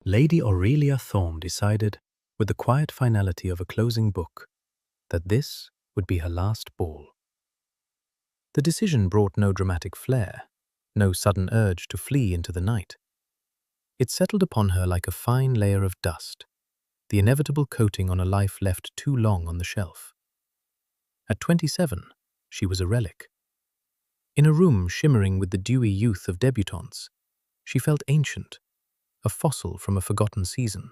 Lady Aurelia Thorne decided, with the quiet finality of a closing book, that this would be her last ball. The decision brought no dramatic flair, no sudden urge to flee into the night. It settled upon her like a fine layer of dust, the inevitable coating on a life left too long on the shelf. At 27, she was a relic. In a room shimmering with the dewy youth of debutantes, she felt ancient, a fossil from a forgotten season.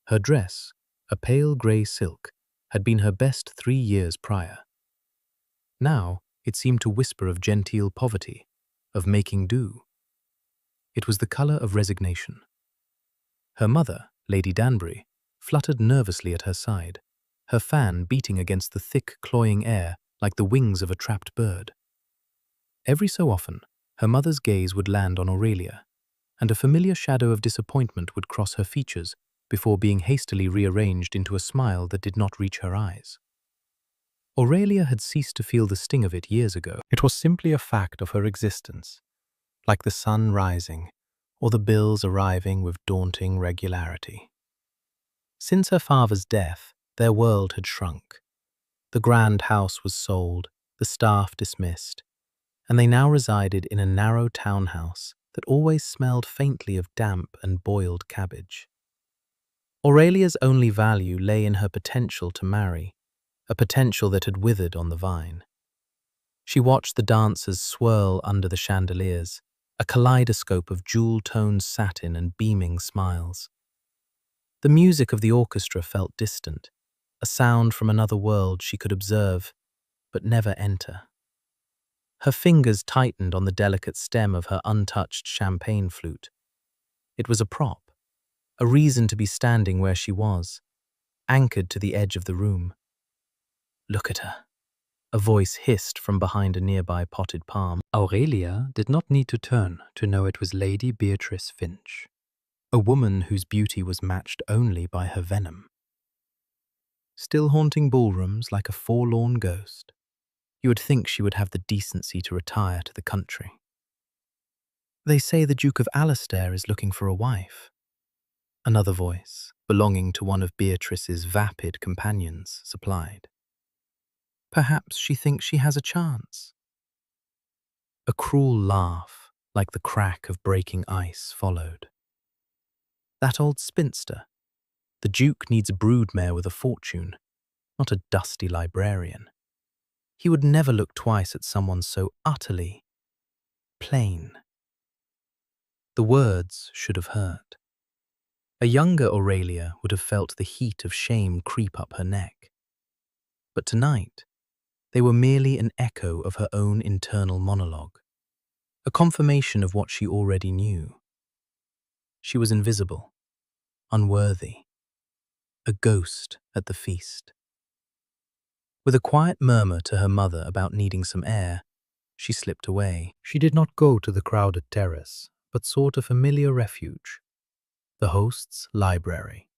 Her dress, a pale grey silk, had been her best 3 years prior. Now it seemed to whisper of genteel poverty, of making do. It was the colour of resignation. Her mother, Lady Danbury, fluttered nervously at her side, her fan beating against the thick, cloying air like the wings of a trapped bird. Every so often, her mother's gaze would land on Aurelia, and a familiar shadow of disappointment would cross her features before being hastily rearranged into a smile that did not reach her eyes. Aurelia had ceased to feel the sting of it years ago. It was simply a fact of her existence, like the sun rising or the bills arriving with daunting regularity. Since her father's death, their world had shrunk. The grand house was sold, the staff dismissed, and they now resided in a narrow townhouse that always smelled faintly of damp and boiled cabbage. Aurelia's only value lay in her potential to marry, a potential that had withered on the vine. She watched the dancers swirl under the chandeliers, a kaleidoscope of jewel-toned satin and beaming smiles. The music of the orchestra felt distant, a sound from another world she could observe, but never enter. Her fingers tightened on the delicate stem of her untouched champagne flute. It was a prop, a reason to be standing where she was, anchored to the edge of the room. "Look at her," a voice hissed from behind a nearby potted palm. Aurelia did not need to turn to know it was Lady Beatrice Finch, a woman whose beauty was matched only by her venom. Still haunting ballrooms like a forlorn ghost, you would think she would have the decency to retire to the country. "They say the Duke of Alastair is looking for a wife," another voice, belonging to one of Beatrice's vapid companions, supplied. "Perhaps she thinks she has a chance." A cruel laugh, like the crack of breaking ice, followed. "That old spinster. The Duke needs a broodmare with a fortune, not a dusty librarian. He would never look twice at someone so utterly plain." The words should have hurt. A younger Aurelia would have felt the heat of shame creep up her neck. But tonight, they were merely an echo of her own internal monologue, a confirmation of what she already knew. She was invisible, unworthy, a ghost at the feast. With a quiet murmur to her mother about needing some air, she slipped away. She did not go to the crowded terrace, but sought a familiar refuge, the host's library.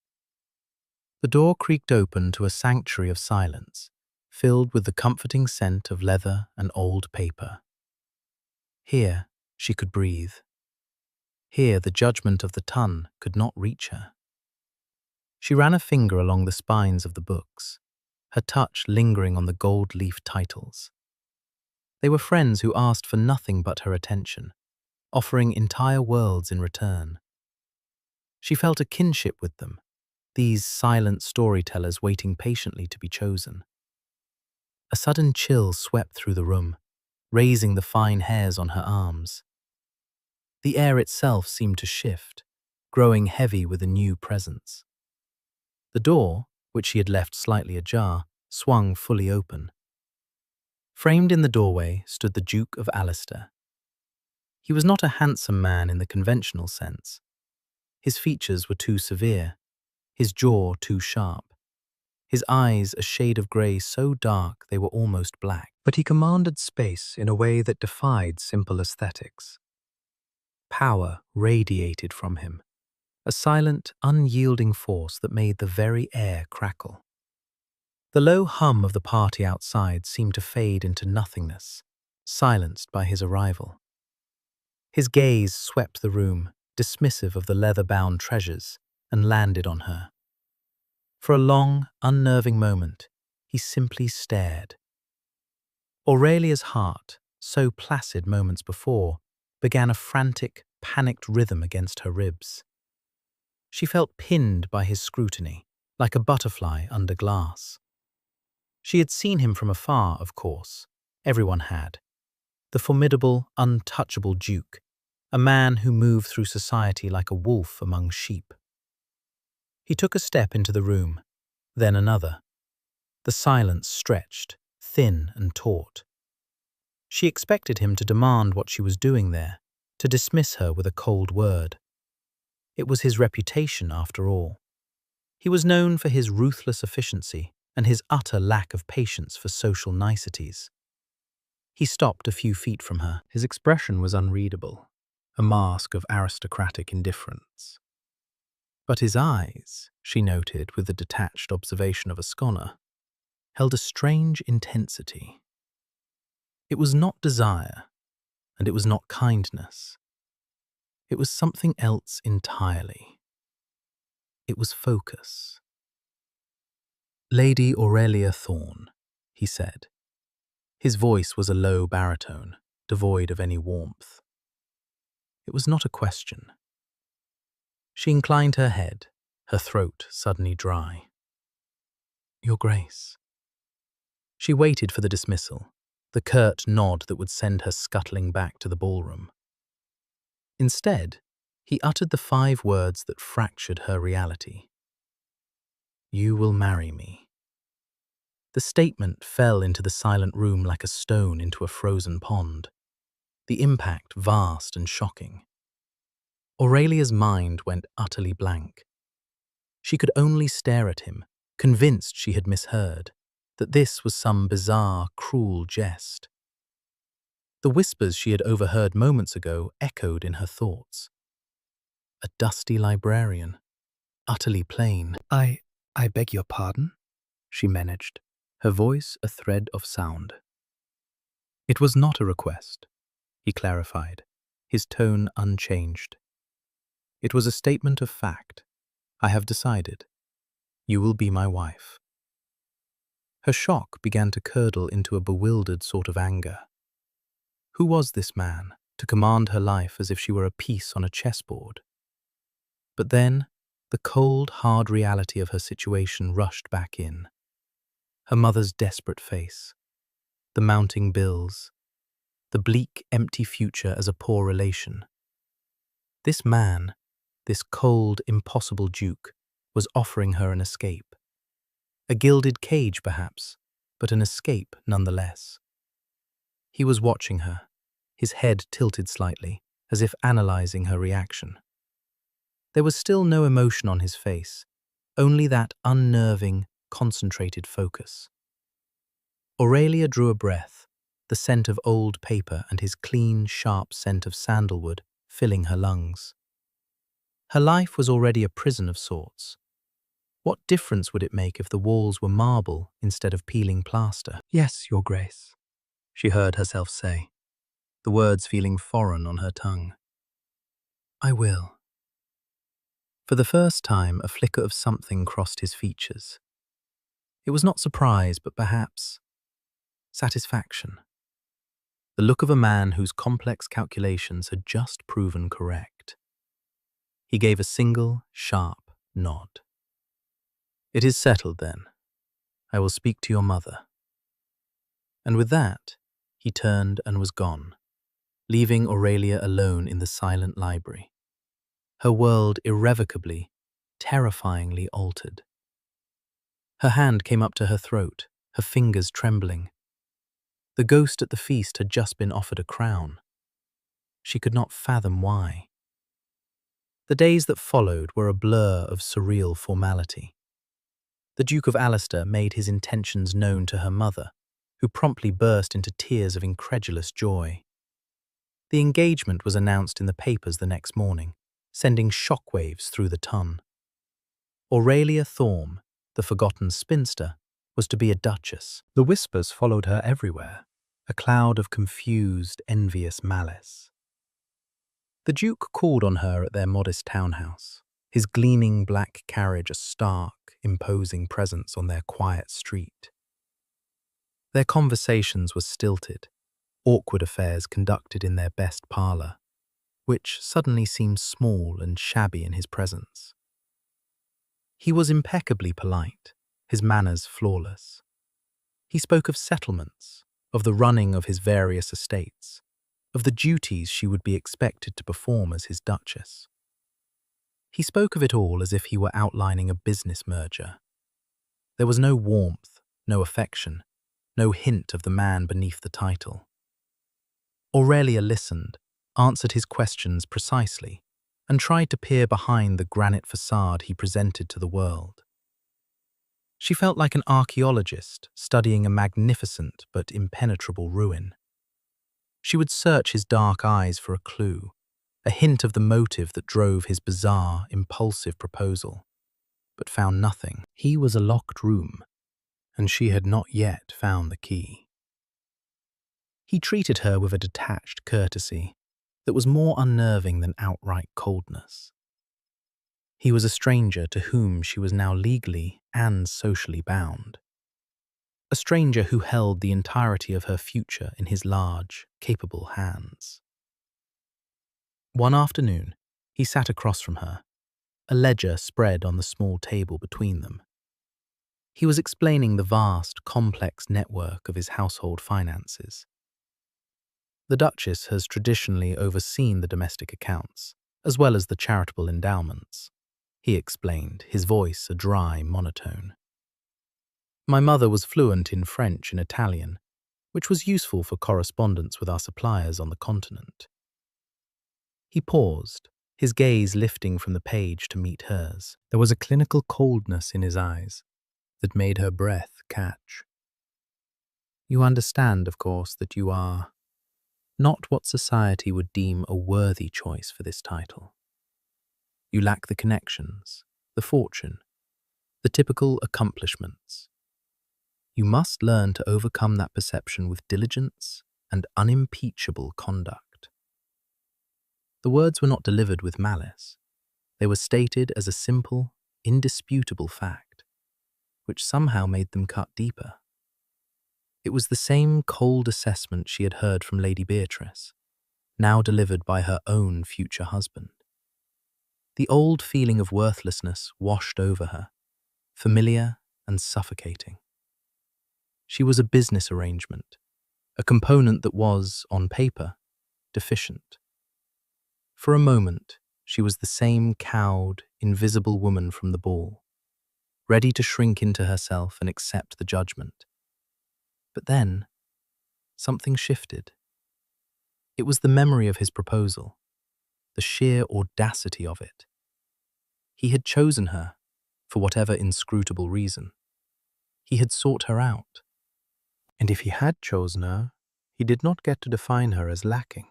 The door creaked open to a sanctuary of silence, filled with the comforting scent of leather and old paper. Here she could breathe. Here the judgment of the ton could not reach her. She ran a finger along the spines of the books, her touch lingering on the gold-leaf titles. They were friends who asked for nothing but her attention, offering entire worlds in return. She felt a kinship with them, these silent storytellers waiting patiently to be chosen. A sudden chill swept through the room, raising the fine hairs on her arms. The air itself seemed to shift, growing heavy with a new presence. The door, which she had left slightly ajar, swung fully open. Framed in the doorway stood the Duke of Alastair. He was not a handsome man in the conventional sense. His features were too severe, his jaw too sharp, his eyes a shade of grey so dark they were almost black. But he commanded space in a way that defied simple aesthetics. Power radiated from him, a silent, unyielding force that made the very air crackle. The low hum of the party outside seemed to fade into nothingness, silenced by his arrival. His gaze swept the room, dismissive of the leather-bound treasures, and landed on her. For a long, unnerving moment, he simply stared. Aurelia's heart, so placid moments before, began a frantic, panicked rhythm against her ribs. She felt pinned by his scrutiny, like a butterfly under glass. She had seen him from afar, of course. Everyone had. The formidable, untouchable Duke, a man who moved through society like a wolf among sheep. He took a step into the room, then another. The silence stretched, thin and taut. She expected him to demand what she was doing there, to dismiss her with a cold word. It was his reputation, after all. He was known for his ruthless efficiency and his utter lack of patience for social niceties. He stopped a few feet from her. His expression was unreadable, a mask of aristocratic indifference. But his eyes, she noted with the detached observation of a scholar, held a strange intensity. It was not desire, and it was not kindness. It was something else entirely. It was focus. "Lady Aurelia Thorne," he said. His voice was a low baritone, devoid of any warmth. It was not a question. She inclined her head, her throat suddenly dry. "Your Grace." She waited for the dismissal, the curt nod that would send her scuttling back to the ballroom. Instead, he uttered the 5 words that fractured her reality. "You will marry me." The statement fell into the silent room like a stone into a frozen pond, the impact vast and shocking. Aurelia's mind went utterly blank. She could only stare at him, convinced she had misheard, that this was some bizarre, cruel jest. The whispers she had overheard moments ago echoed in her thoughts. A dusty librarian, utterly plain. I beg your pardon?" she managed, her voice a thread of sound. "It was not a request," he clarified, his tone unchanged. "It was a statement of fact. I have decided. You will be my wife." Her shock began to curdle into a bewildered sort of anger. Who was this man to command her life as if she were a piece on a chessboard? But then, the cold, hard reality of her situation rushed back in. Her mother's desperate face, the mounting bills, the bleak, empty future as a poor relation. This man, this cold, impossible Duke, was offering her an escape. A gilded cage, perhaps, but an escape nonetheless. He was watching her, his head tilted slightly, as if analyzing her reaction. There was still no emotion on his face, only that unnerving, concentrated focus. Aurelia drew a breath, the scent of old paper and his clean, sharp scent of sandalwood filling her lungs. Her life was already a prison of sorts. What difference would it make if the walls were marble instead of peeling plaster? "Yes, Your Grace," she heard herself say, the words feeling foreign on her tongue. "I will." For the first time, a flicker of something crossed his features. It was not surprise, but perhaps satisfaction. The look of a man whose complex calculations had just proven correct. He gave a single, sharp nod. "It is settled, then. I will speak to your mother." And with that, he turned and was gone, leaving Aurelia alone in the silent library. Her world irrevocably, terrifyingly altered. Her hand came up to her throat, her fingers trembling. The ghost at the feast had just been offered a crown. She could not fathom why. The days that followed were a blur of surreal formality. The Duke of Alistair made his intentions known to her mother, who promptly burst into tears of incredulous joy. The engagement was announced in the papers the next morning, sending shockwaves through the ton. Aurelia Thorne, the forgotten spinster, was to be a duchess. The whispers followed her everywhere, a cloud of confused, envious malice. The Duke called on her at their modest townhouse, his gleaming black carriage a stark, imposing presence on their quiet street. Their conversations were stilted, awkward affairs conducted in their best parlour, which suddenly seemed small and shabby in his presence. He was impeccably polite, his manners flawless. He spoke of settlements, of the running of his various estates, of the duties she would be expected to perform as his duchess. He spoke of it all as if he were outlining a business merger. There was no warmth, no affection, no hint of the man beneath the title. Aurelia listened, answered his questions precisely, and tried to peer behind the granite facade he presented to the world. She felt like an archaeologist studying a magnificent but impenetrable ruin. She would search his dark eyes for a clue, a hint of the motive that drove his bizarre, impulsive proposal, but found nothing. He was a locked room, and she had not yet found the key. He treated her with a detached courtesy that was more unnerving than outright coldness. He was a stranger to whom she was now legally and socially bound. A stranger who held the entirety of her future in his large, capable hands. One afternoon, he sat across from her, a ledger spread on the small table between them. He was explaining the vast, complex network of his household finances. The Duchess has traditionally overseen the domestic accounts, as well as the charitable endowments, he explained, his voice a dry monotone. My mother was fluent in French and Italian, which was useful for correspondence with our suppliers on the continent. He paused, his gaze lifting from the page to meet hers. There was a clinical coldness in his eyes that made her breath catch. You understand, of course, that you are not what society would deem a worthy choice for this title. You lack the connections, the fortune, the typical accomplishments. You must learn to overcome that perception with diligence and unimpeachable conduct. The words were not delivered with malice. They were stated as a simple, indisputable fact, which somehow made them cut deeper. It was the same cold assessment she had heard from Lady Beatrice, now delivered by her own future husband. The old feeling of worthlessness washed over her, familiar and suffocating. She was a business arrangement, a component that was, on paper, deficient. For a moment, she was the same cowed, invisible woman from the ball, ready to shrink into herself and accept the judgment. But then, something shifted. It was the memory of his proposal, the sheer audacity of it. He had chosen her, for whatever inscrutable reason. He had sought her out. And if he had chosen her, he did not get to define her as lacking.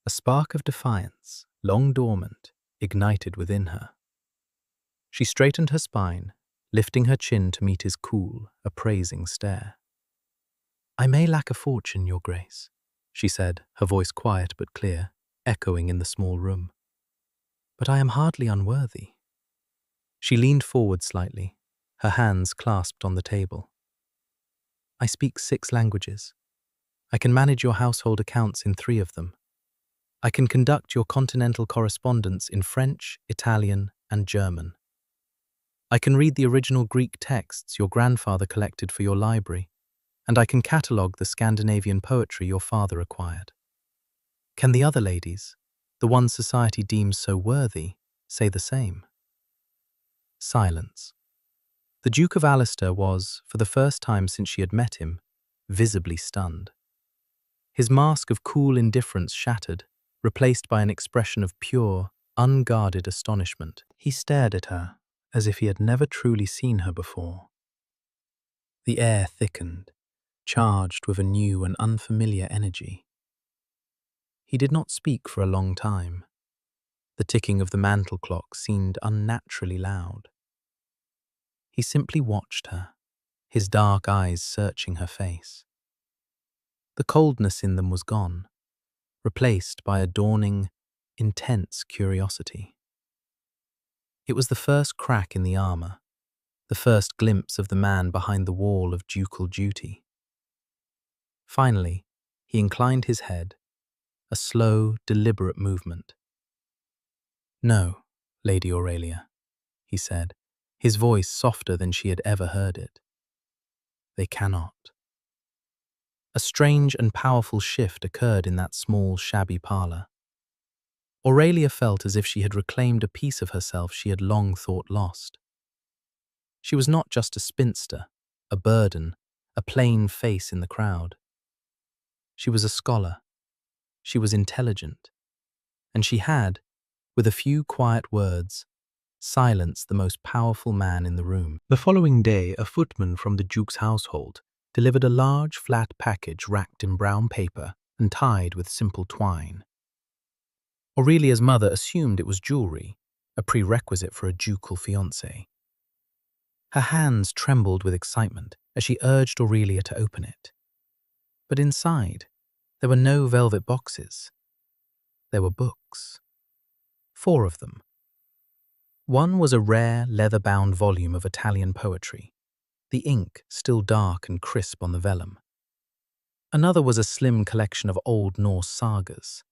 A spark of defiance, long dormant, ignited within her. She straightened her spine, lifting her chin to meet his cool, appraising stare. I may lack a fortune, Your Grace, she said, her voice quiet but clear, echoing in the small room. But I am hardly unworthy. She leaned forward slightly, her hands clasped on the table. I speak 6 languages. I can manage your household accounts in 3 of them. I can conduct your continental correspondence in French, Italian, and German. I can read the original Greek texts your grandfather collected for your library, and I can catalogue the Scandinavian poetry your father acquired. Can the other ladies, the ones society deems so worthy, say the same? Silence. The Duke of Alistair was, for the first time since she had met him, visibly stunned. His mask of cool indifference shattered, replaced by an expression of pure, unguarded astonishment. He stared at her, as if he had never truly seen her before. The air thickened, charged with a new and unfamiliar energy. He did not speak for a long time. The ticking of the mantel clock seemed unnaturally loud. He simply watched her, his dark eyes searching her face. The coldness in them was gone, replaced by a dawning, intense curiosity. It was the first crack in the armor, the first glimpse of the man behind the wall of ducal duty. Finally, he inclined his head, a slow, deliberate movement. "No, Lady Aurelia," he said, his voice softer than she had ever heard it. "They cannot." A strange and powerful shift occurred in that small, shabby parlor. Aurelia felt as if she had reclaimed a piece of herself she had long thought lost. She was not just a spinster, a burden, a plain face in the crowd. She was a scholar. She was intelligent. And she had, with a few quiet words, silenced the most powerful man in the room. The following day, a footman from the Duke's household delivered a large, flat package wrapped in brown paper and tied with simple twine. Aurelia's mother assumed it was jewelry, a prerequisite for a ducal fiancé. Her hands trembled with excitement as she urged Aurelia to open it. But inside, there were no velvet boxes. There were books. 4 of them. One was a rare, leather-bound volume of Italian poetry, the ink still dark and crisp on the vellum. Another was a slim collection of Old Norse sagas.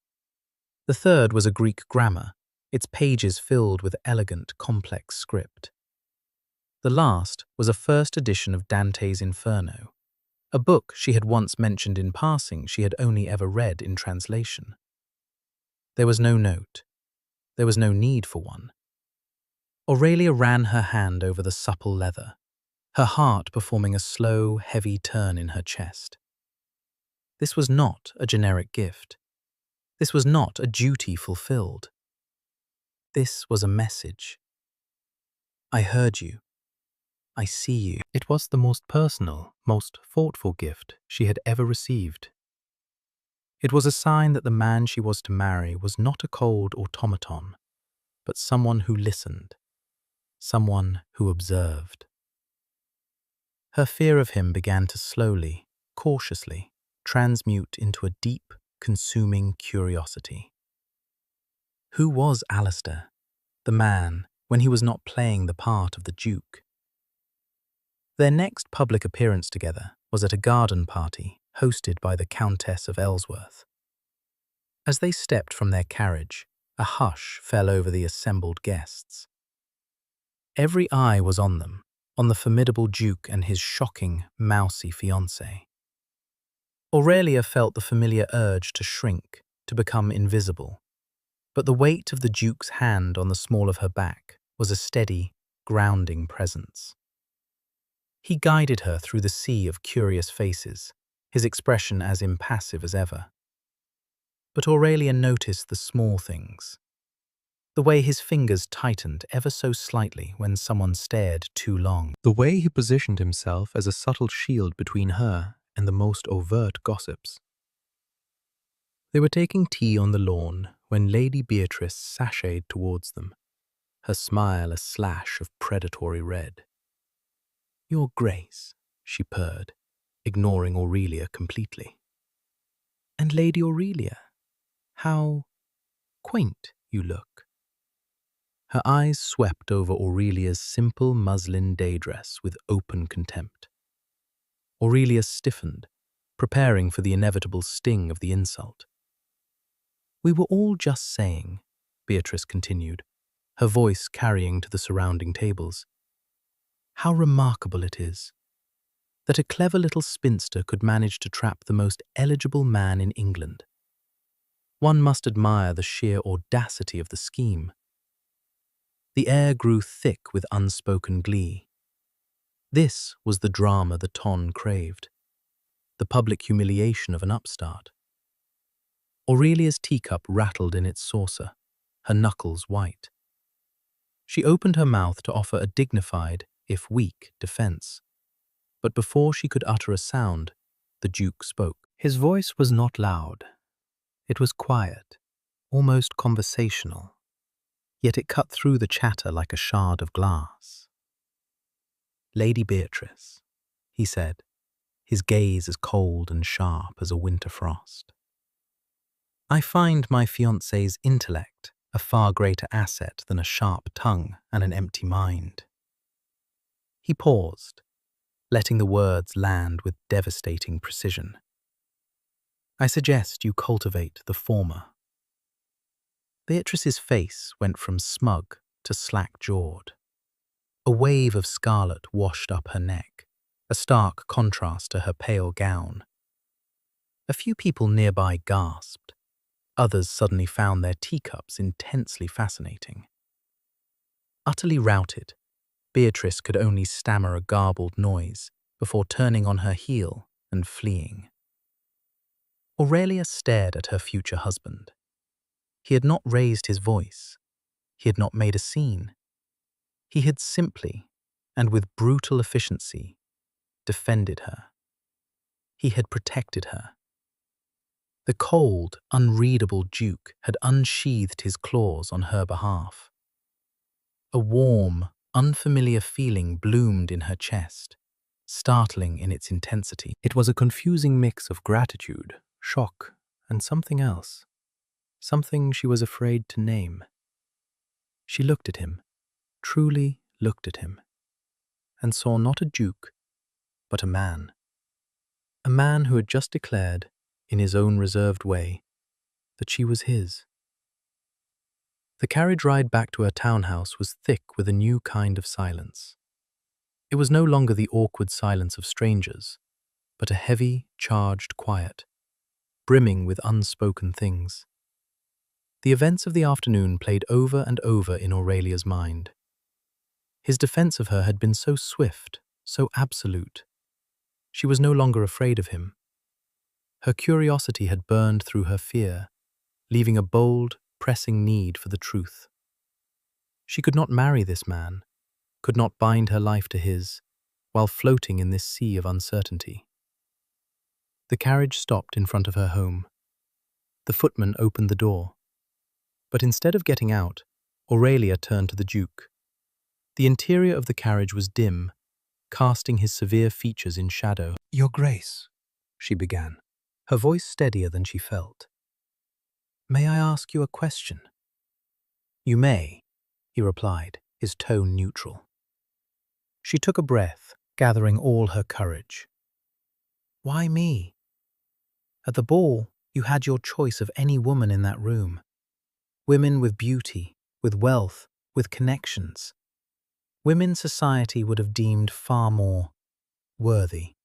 The third was a Greek grammar, its pages filled with elegant, complex script. The last was a first edition of Dante's Inferno, a book she had once mentioned in passing she had only ever read in translation. There was no note. There was no need for one. Aurelia ran her hand over the supple leather, her heart performing a slow, heavy turn in her chest. This was not a generic gift. This was not a duty fulfilled. This was a message. I heard you. I see you. It was the most personal, most thoughtful gift she had ever received. It was a sign that the man she was to marry was not a cold automaton, but someone who listened, someone who observed. Her fear of him began to slowly, cautiously, transmute into a deep, consuming curiosity. Who was Alistair, the man, when he was not playing the part of the Duke? Their next public appearance together was at a garden party hosted by the Countess of Ellsworth. As they stepped from their carriage, a hush fell over the assembled guests. Every eye was on them, on the formidable Duke and his shocking, mousy fiancée. Aurelia felt the familiar urge to shrink, to become invisible, but the weight of the Duke's hand on the small of her back was a steady, grounding presence. He guided her through the sea of curious faces, his expression as impassive as ever. But Aurelia noticed the small things. The way his fingers tightened ever so slightly when someone stared too long. The way he positioned himself as a subtle shield between her and the most overt gossips. They were taking tea on the lawn when Lady Beatrice sashayed towards them, her smile a slash of predatory red. "Your Grace," she purred, ignoring Aurelia completely. "And Lady Aurelia, how quaint you look." Her eyes swept over Aurelia's simple muslin day dress with open contempt. Aurelia stiffened, preparing for the inevitable sting of the insult. "We were all just saying," Beatrice continued, her voice carrying to the surrounding tables, "how remarkable it is that a clever little spinster could manage to trap the most eligible man in England. One must admire the sheer audacity of the scheme." The air grew thick with unspoken glee. This was the drama the ton craved, the public humiliation of an upstart. Aurelia's teacup rattled in its saucer, her knuckles white. She opened her mouth to offer a dignified, if weak, defense. But before she could utter a sound, the Duke spoke. His voice was not loud. It was quiet, almost conversational, yet it cut through the chatter like a shard of glass. "Lady Beatrice," he said, his gaze as cold and sharp as a winter frost. I find my fiancé's intellect a far greater asset than a sharp tongue and an empty mind. He paused, letting the words land with devastating precision. I suggest you cultivate the former. Beatrice's face went from smug to slack-jawed. A wave of scarlet washed up her neck, a stark contrast to her pale gown. A few people nearby gasped. Others suddenly found their teacups intensely fascinating. Utterly routed, Beatrice could only stammer a garbled noise before turning on her heel and fleeing. Aurelia stared at her future husband. He had not raised his voice. He had not made a scene. He had simply, and with brutal efficiency, defended her. He had protected her. The cold, unreadable Duke had unsheathed his claws on her behalf. A warm, unfamiliar feeling bloomed in her chest, startling in its intensity. It was a confusing mix of gratitude, shock, and something else. Something she was afraid to name. She looked at him, truly looked at him, and saw not a duke, but a man. A man who had just declared, in his own reserved way, that she was his. The carriage ride back to her townhouse was thick with a new kind of silence. It was no longer the awkward silence of strangers, but a heavy, charged quiet, brimming with unspoken things. The events of the afternoon played over and over in Aurelia's mind. His defense of her had been so swift, so absolute. She was no longer afraid of him. Her curiosity had burned through her fear, leaving a bold, pressing need for the truth. She could not marry this man, could not bind her life to his, while floating in this sea of uncertainty. The carriage stopped in front of her home. The footman opened the door. But instead of getting out, Aurelia turned to the Duke. The interior of the carriage was dim, casting his severe features in shadow. "Your Grace," she began, her voice steadier than she felt. "May I ask you a question?" "You may," he replied, his tone neutral. She took a breath, gathering all her courage. "Why me? At the ball, you had your choice of any woman in that room. Women with beauty, with wealth, with connections. Women society would have deemed far more worthy."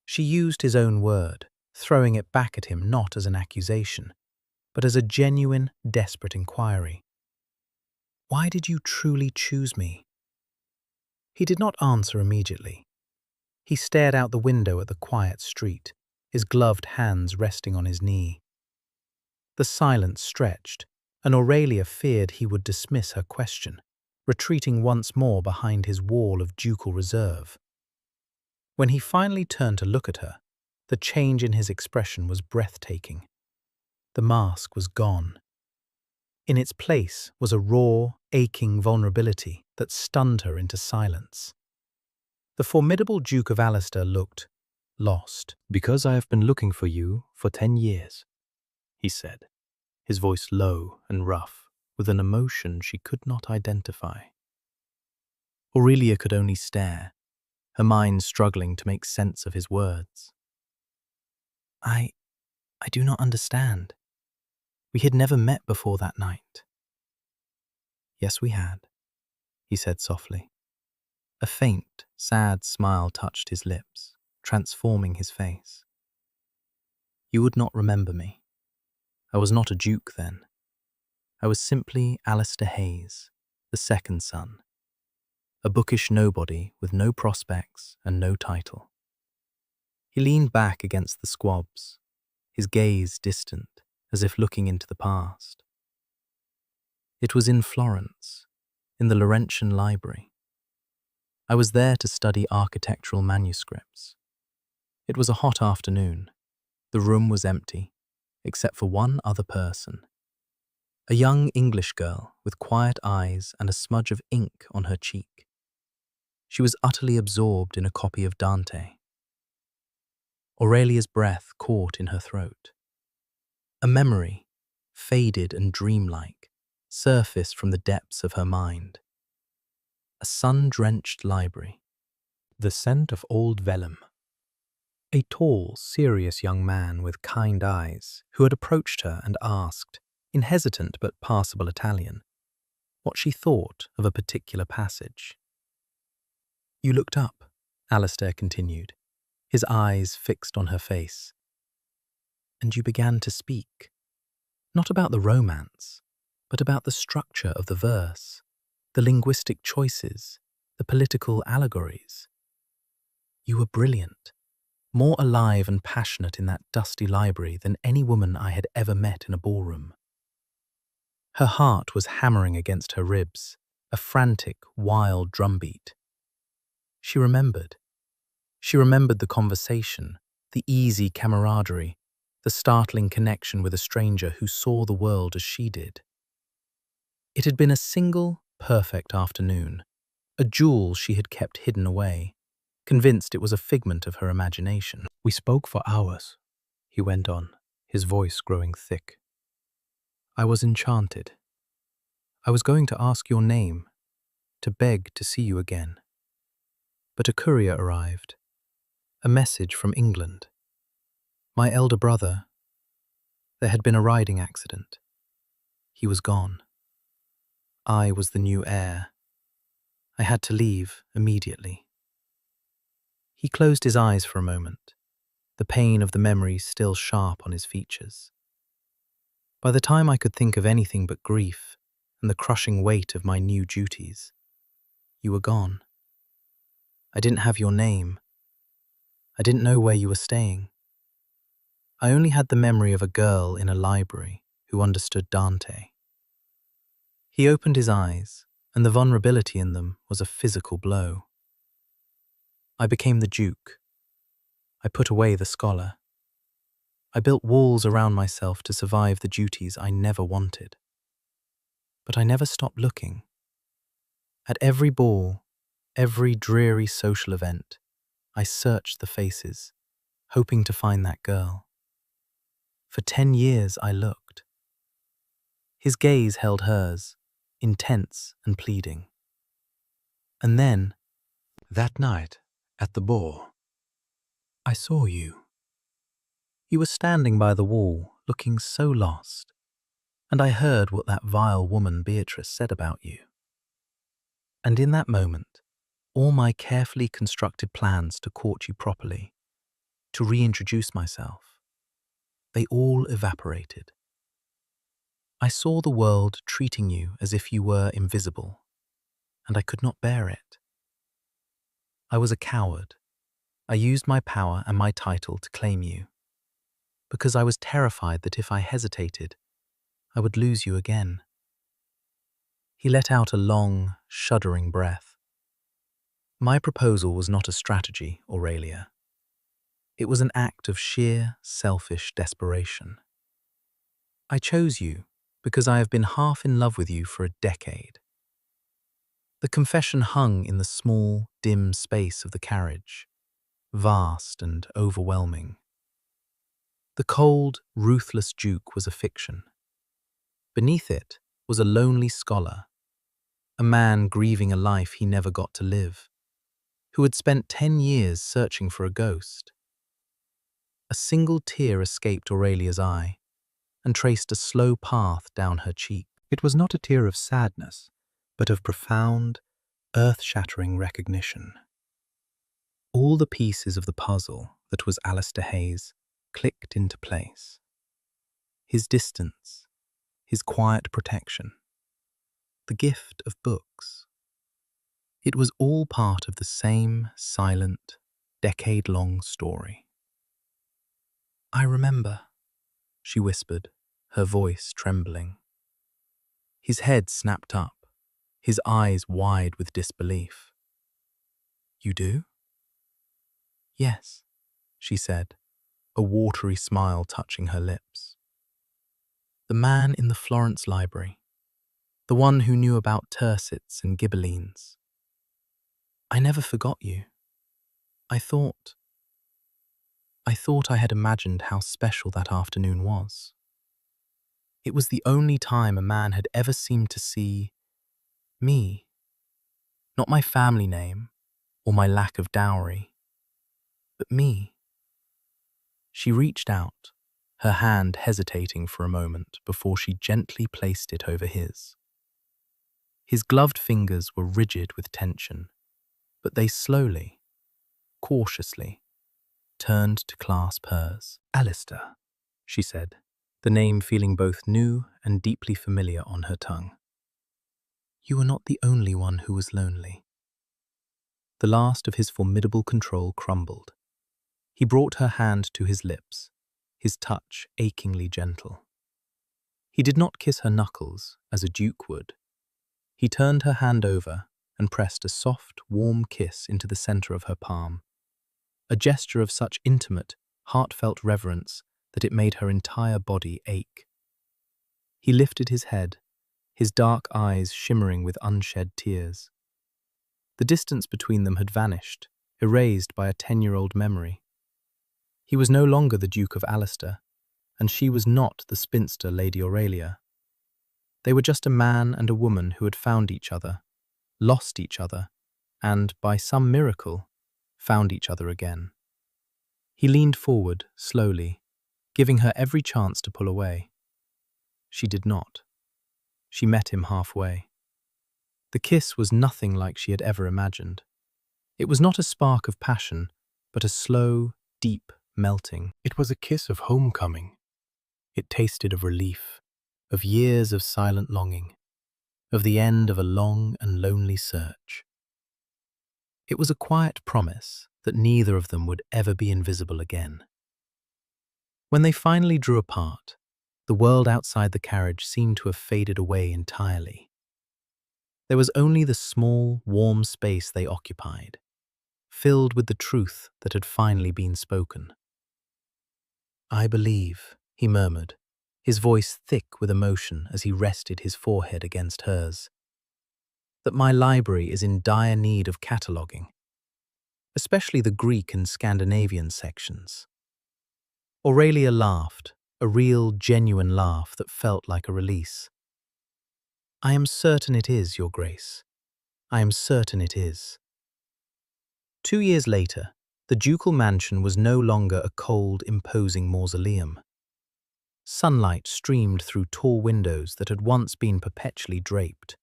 She used his own word, throwing it back at him not as an accusation, but as a genuine, desperate inquiry. "Why did you truly choose me?" He did not answer immediately. He stared out the window at the quiet street, his gloved hands resting on his knee. The silence stretched, and Aurelia feared he would dismiss her question, retreating once more behind his wall of ducal reserve. When he finally turned to look at her, the change in his expression was breathtaking. The mask was gone. In its place was a raw, aching vulnerability that stunned her into silence. The formidable Duke of Alistair looked lost. "Because I have been looking for you for 10 years, he said, his voice low and rough, with an emotion she could not identify. Aurelia could only stare, her mind struggling to make sense of his words. I do not understand. We had never met before that night." "Yes, we had," he said softly. A faint, sad smile touched his lips, transforming his face. "You would not remember me. I was not a duke then. I was simply Alistair Hayes, the second son, a bookish nobody with no prospects and no title." He leaned back against the squabs, his gaze distant, as if looking into the past. "It was in Florence, in the Laurentian Library. I was there to study architectural manuscripts. It was a hot afternoon. The room was empty, except for one other person. A young English girl with quiet eyes and a smudge of ink on her cheek. She was utterly absorbed in a copy of Dante. Aurelia's breath caught in her throat. A memory, faded and dreamlike, surfaced from the depths of her mind. A sun-drenched library. The scent of old vellum. A tall, serious young man with kind eyes who had approached her and asked, in hesitant but passable Italian, what she thought of a particular passage. You looked up, Alistair continued, his eyes fixed on her face. And you began to speak, not about the romance, but about the structure of the verse, the linguistic choices, the political allegories. You were brilliant, more alive and passionate in that dusty library than any woman I had ever met in a ballroom. Her heart was hammering against her ribs, a frantic, wild drumbeat. She remembered. She remembered the conversation, the easy camaraderie, the startling connection with a stranger who saw the world as she did. It had been a single, perfect afternoon, a jewel she had kept hidden away, convinced it was a figment of her imagination. We spoke for hours, he went on, his voice growing thick. I was enchanted. I was going to ask your name, to beg to see you again. But a courier arrived, a message from England. My elder brother, there had been a riding accident. He was gone. I was the new heir. I had to leave immediately. He closed his eyes for a moment, the pain of the memory still sharp on his features. By the time I could think of anything but grief and the crushing weight of my new duties, you were gone. I didn't have your name. I didn't know where you were staying. I only had the memory of a girl in a library who understood Dante. He opened his eyes, and the vulnerability in them was a physical blow. I became the Duke. I put away the scholar. I built walls around myself to survive the duties I never wanted. But I never stopped looking. At every ball, every dreary social event, I searched the faces, hoping to find that girl. For 10 years I looked. His gaze held hers, intense and pleading. And then, that night, at the ball, I saw you. You were standing by the wall, looking so lost, and I heard what that vile woman Beatrice said about you. And in that moment, all my carefully constructed plans to court you properly, to reintroduce myself, they all evaporated. I saw the world treating you as if you were invisible, and I could not bear it. I was a coward. I used my power and my title to claim you, because I was terrified that if I hesitated, I would lose you again. He let out a long, shuddering breath. My proposal was not a strategy, Aurelia. It was an act of sheer, selfish desperation. I chose you because I have been half in love with you for a decade. The confession hung in the small, dim space of the carriage, vast and overwhelming. The cold, ruthless Duke was a fiction. Beneath it was a lonely scholar, a man grieving a life he never got to live, who had spent 10 years searching for a ghost. A single tear escaped Aurelia's eye and traced a slow path down her cheek. It was not a tear of sadness, but of profound, earth-shattering recognition. All the pieces of the puzzle that was Alistair Hayes clicked into place. His distance, his quiet protection, the gift of books. It was all part of the same silent, decade-long story. I remember, she whispered, her voice trembling. His head snapped up, his eyes wide with disbelief. You do? Yes, she said, a watery smile touching her lips. The man in the Florence library, the one who knew about tercets and ghibellines. I never forgot you. I thought I had imagined how special that afternoon was. It was the only time a man had ever seemed to see me, not my family name or my lack of dowry, but me. She reached out, her hand hesitating for a moment before she gently placed it over his. His gloved fingers were rigid with tension, but they slowly, cautiously, turned to clasp hers. Alistair, she said, the name feeling both new and deeply familiar on her tongue. You are not the only one who was lonely. The last of his formidable control crumbled. He brought her hand to his lips, his touch achingly gentle. He did not kiss her knuckles as a duke would. He turned her hand over and pressed a soft, warm kiss into the center of her palm, a gesture of such intimate, heartfelt reverence that it made her entire body ache. He lifted his head, his dark eyes shimmering with unshed tears. The distance between them had vanished, erased by a 10-year-old memory. He was no longer the Duke of Alistair, and she was not the spinster Lady Aurelia. They were just a man and a woman who had found each other, lost each other, and, by some miracle, found each other again. He leaned forward, slowly, giving her every chance to pull away. She did not. She met him halfway. The kiss was nothing like she had ever imagined. It was not a spark of passion, but a slow, deep melting. It was a kiss of homecoming. It tasted of relief, of years of silent longing, of the end of a long and lonely search. It was a quiet promise that neither of them would ever be invisible again. When they finally drew apart, the world outside the carriage seemed to have faded away entirely. There was only the small, warm space they occupied, filled with the truth that had finally been spoken. I believe, he murmured, his voice thick with emotion as he rested his forehead against hers, that my library is in dire need of cataloguing, especially the Greek and Scandinavian sections. Aurelia laughed, a real, genuine laugh that felt like a release. I am certain it is, Your Grace. I am certain it is. 2 years later, the ducal mansion was no longer a cold, imposing mausoleum. Sunlight streamed through tall windows that had once been perpetually draped.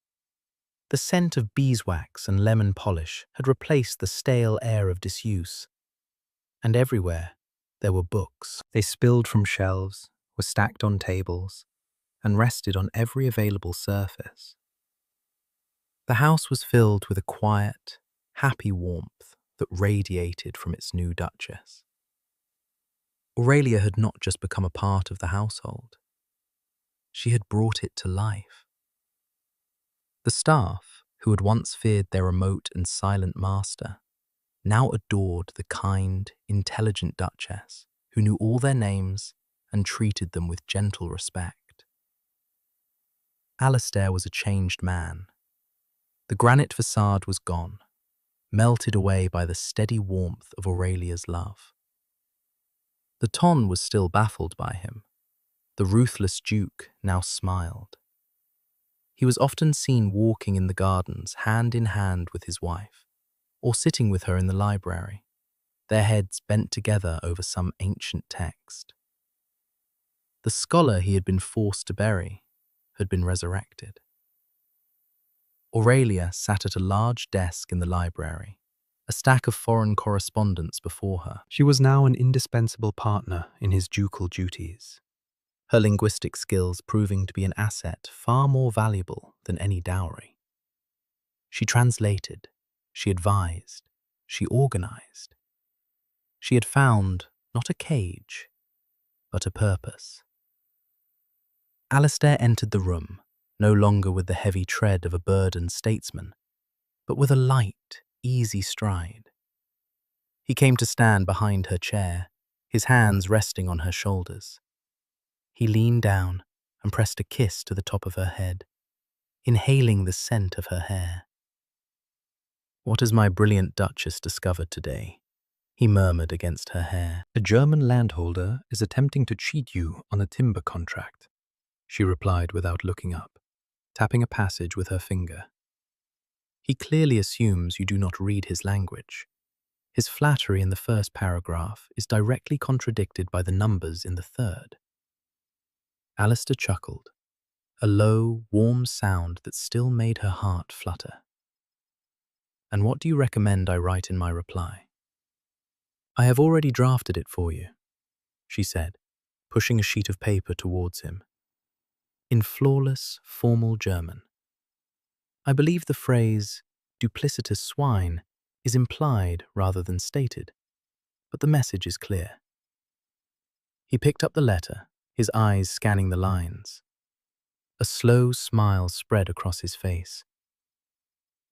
The scent of beeswax and lemon polish had replaced the stale air of disuse. And everywhere, there were books. They spilled from shelves, were stacked on tables, and rested on every available surface. The house was filled with a quiet, happy warmth that radiated from its new duchess. Aurelia had not just become a part of the household. She had brought it to life. The staff, who had once feared their remote and silent master, now adored the kind, intelligent duchess who knew all their names and treated them with gentle respect. Alistair was a changed man. The granite facade was gone, melted away by the steady warmth of Aurelia's love. The Ton was still baffled by him. The ruthless Duke now smiled. He was often seen walking in the gardens hand in hand with his wife, or sitting with her in the library, their heads bent together over some ancient text. The scholar he had been forced to bury had been resurrected. Aurelia sat at a large desk in the library, a stack of foreign correspondence before her. She was now an indispensable partner in his ducal duties, her linguistic skills proving to be an asset far more valuable than any dowry. She translated, she advised, she organized. She had found not a cage, but a purpose. Alistair entered the room, no longer with the heavy tread of a burdened statesman, but with a light, easy stride. He came to stand behind her chair, his hands resting on her shoulders. He leaned down and pressed a kiss to the top of her head, inhaling the scent of her hair. What has my brilliant duchess discovered today? He murmured against her hair. A German landholder is attempting to cheat you on a timber contract. she replied without looking up, tapping a passage with her finger. He clearly assumes you do not read his language. His flattery in the first paragraph is directly contradicted by the numbers in the third. Alistair chuckled, a low, warm sound that still made her heart flutter. And what do you recommend I write in my reply? I have already drafted it for you, she said, pushing a sheet of paper towards him. In flawless, formal German. I believe the phrase, duplicitous swine, is implied rather than stated, but the message is clear. He picked up the letter, his eyes scanning the lines. A slow smile spread across his face.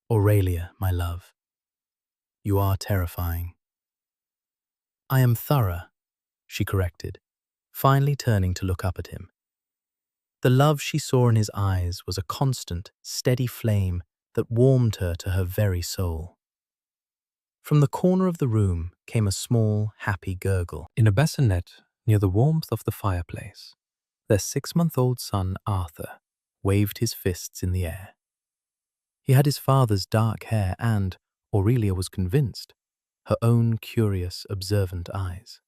Aurelia, my love, you are terrifying. I am thorough, she corrected, finally turning to look up at him. The love she saw in his eyes was a constant, steady flame that warmed her to her very soul. From the corner of the room came a small, happy gurgle. In a bassinet near the warmth of the fireplace, their 6-month-old son, Arthur, waved his fists in the air. He had his father's dark hair and, Aurelia was convinced, her own curious, observant eyes.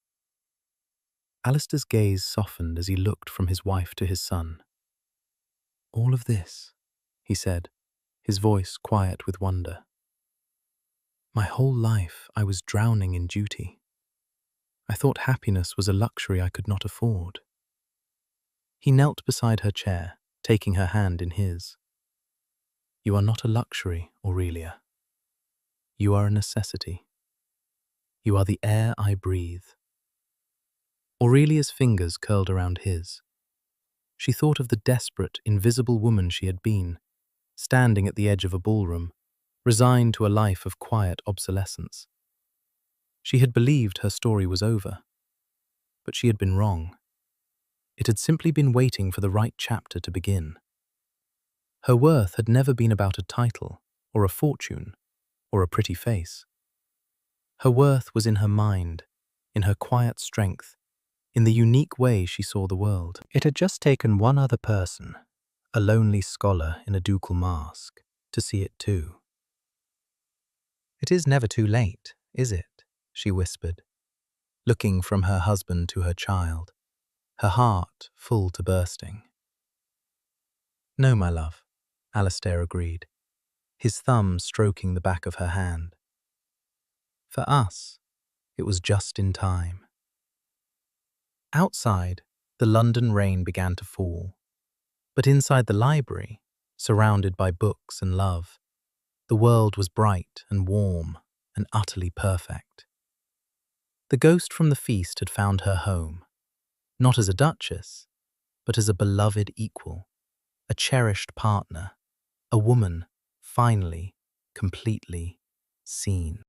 Alistair's gaze softened as he looked from his wife to his son. All of this, he said, his voice quiet with wonder. My whole life I was drowning in duty. I thought happiness was a luxury I could not afford. He knelt beside her chair, taking her hand in his. You are not a luxury, Aurelia. You are a necessity. You are the air I breathe. Aurelia's fingers curled around his. She thought of the desperate, invisible woman she had been, standing at the edge of a ballroom, resigned to a life of quiet obsolescence. She had believed her story was over, but she had been wrong. It had simply been waiting for the right chapter to begin. Her worth had never been about a title, or a fortune, or a pretty face. Her worth was in her mind, in her quiet strength, in the unique way she saw the world. It had just taken one other person, a lonely scholar in a ducal mask, to see it too. It is never too late, is it? She whispered, looking from her husband to her child, her heart full to bursting. No, my love, Alistair agreed, his thumb stroking the back of her hand. For us, it was just in time. Outside, the London rain began to fall, but inside the library, surrounded by books and love, the world was bright and warm and utterly perfect. The ghost from the feast had found her home, not as a duchess, but as a beloved equal, a cherished partner, a woman finally, completely seen.